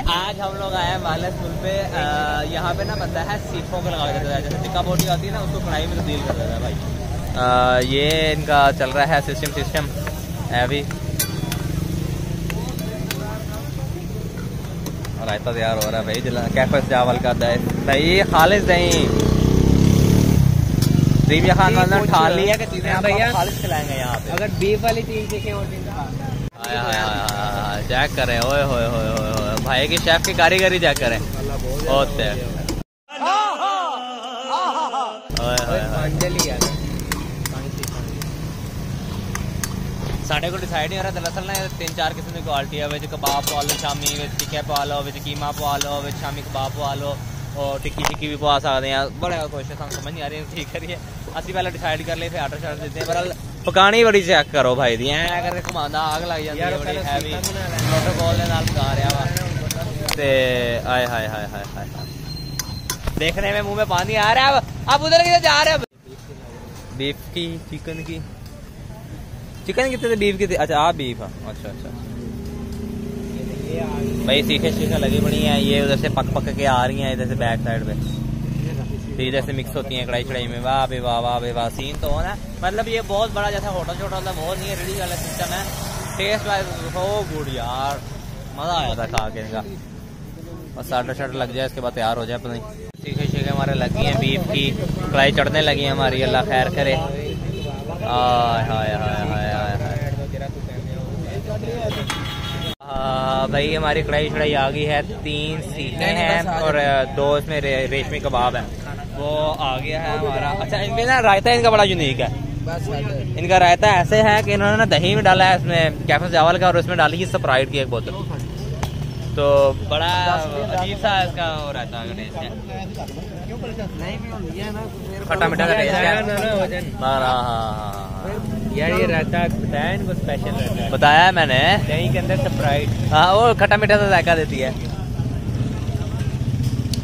आज हम लोग आए हैं वायरलेस पुल पे। यहाँ पे ना बनता है सीखों का लगा देता है, जैसे टिक्का बोटी आती है ना, उसको कढ़ाई में तब्दील कर देता है भाई। ये इनका चल रहा है सिस्टम है अभी। रायता तैयार हो रहा है भाई, कैफे चावल का दही खालिश दही। रीमिया खान का अंदर ठाल लिया कि चीजें भैया खालिश खिलाएंगे यहाँ पे। अगर बीफ वाली 3 चीजें होती चेक करें, ओए होए होए भाई की शेफ की कारीगरी चेक करें। होते साढ़े को डिसाइड नहीं हो रहा। दरअसल ना 3-4 किस्म की क्वालिटी है। विच कबाब पवा लो शामी, विच टिक्के पवा लो, विच कीमा पवा लो, विच शामी कबाब पवा लो और टिक्की भी पवा सकते हैं। बड़ा कोशिश हम समझ नहीं आ रही ठीक करिए। असं पहले डिसाइड कर ले फिर आर्डर शार्डर देते हैं। पर पकानी बड़ी चेक करो भाई दी करके घुमादा आग लग जाती है बड़ी हैवी। प्रोटोकॉल के नाल पका रहा वा ते आय हाय हाय हाय हाय देखने में मुंह में पानी आ रहा है। अब उधर किधर जा रहे हैं? बीफ की चिकन कितने थे? बीफ की थी। अच्छा आप बीफ। अच्छा भाई सीखे लगी बनी है। ये उधर से पक के आ रही हैं, इधर से बैक साइड पे इधर से मिक्स होती हैं कढ़ाई में। वाह बे वाह सीन तो हो ना। मतलब ये बहुत बड़ा जैसा होटल छोटा होता बहुत नहीं है, रेडी वाला सिस्टम है। टेस्ट वाइज हो गुड यार, मजा आया था खा के इनका। और स्टार्टर लग जाए इसके बाद तैयार हो जाए। पता नहीं सीखे हमारे लगी हैं बीफ की, कढ़ाई चढ़ने लगी है हमारी। अल्लाह खैर करे। भाई हमारी कढ़ाई आ गई है। 3 सीखें हैं और 2 इसमें रेशमी कबाब है, वो आ गया है हमारा। अच्छा इनमें ना रायता इनका बड़ा यूनिक है। इनका रायता ऐसे है कि इन्होंने ना दही में डाला है इसमें कैफे चावल का, और इसमें डाली है स्प्राइट की एक बोतल। तो बड़ा अजीब सा इसका हो रहता है टेस्ट है, खट्टा मीठा का टेस्ट है। हाँ यार ये रहता बताया इनको स्पेशल रहता है, बताया है मैंने। दही के अंदर स्प्राइट, हाँ वो खट्टा मीठा सा जायका देती है।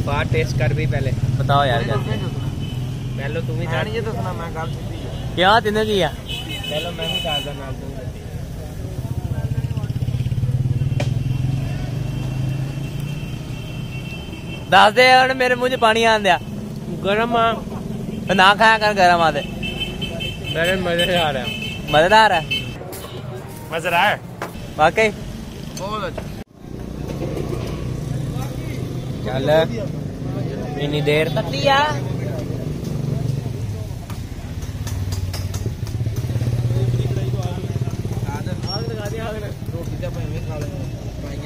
बात टेस्ट कर भी पहले बताओ यार कैसे। पहले तुम ही जानिए तो सुना मैं गाल क्या तिने किया। पहले मैं ही डाल दूं नाल दस दे और मेरे मुंह च पानी आन दिया। गरम ना खाया कर, गरम आते मजेदार है। मजेदार है, मजेदार है वाकई बहुत अच्छा। चल इतनी देर पतिया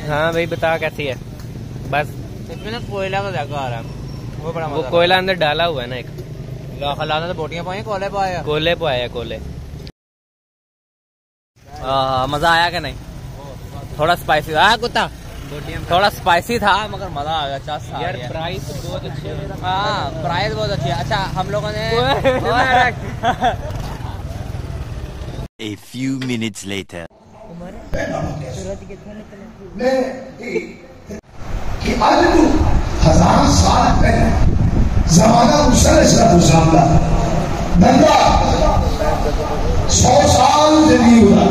हाँ भाई बता कैसी है। बस इसमें ना कोयला का जगह आ रहा है, वो बड़ा वो कोयला अंदर डाला हुआ है ना। एक खिलाना तो बोटियां पाई, कोयले पाया कोयले। मजा आया कि नहीं? थोड़ा स्पाइसी था कुत्ता, थोड़ा स्पाइसी था मगर मजा आ गया। चस यार प्राइस बहुत अच्छी है। हाँ प्राइस बहुत अच्छी है। अच्छा हम लोगों ने A few minutes later. कि आज तू 1000 साल पहले जमाना मुसलसल बंदा 100 साल जिंदगी हुआ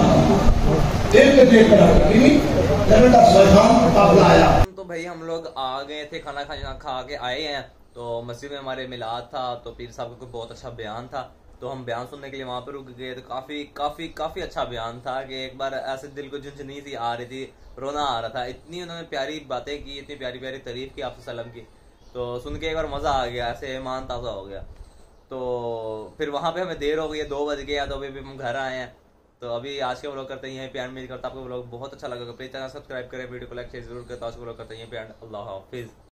तो भाई हम लोग आ गए थे, खाना खा के आए हैं। तो मस्जिद में हमारे मिलाद था, तो पीर साहब का बहुत अच्छा बयान था, तो हम बयान सुनने के लिए वहाँ पर रुक गए। तो काफ़ी अच्छा बयान था कि एक बार ऐसे दिल को झुंझुनी सी आ रही थी, रोना आ रहा था। इतनी उन्होंने प्यारी बातें की, इतनी प्यारी प्यारी तारीफ की आपसे सलाम की, तो सुन के एक बार मज़ा आ गया, ऐसे ईमान ताज़ा हो गया। तो फिर वहाँ पे हमें देर हो गई है, 2 बज गया, तो अभी हम घर आए हैं। तो अभी आज के व्लॉग करते हैं यहीं पे एंड। उम्मीद करता आपको व्लॉग बहुत अच्छा लगा। प्लीज चैनल सब्सक्राइब करें, वीडियो को लाइक शेयर जरूर करें। आज के व्लॉग करते हैं यहीं पे एंड। अल्लाह हाफिज़।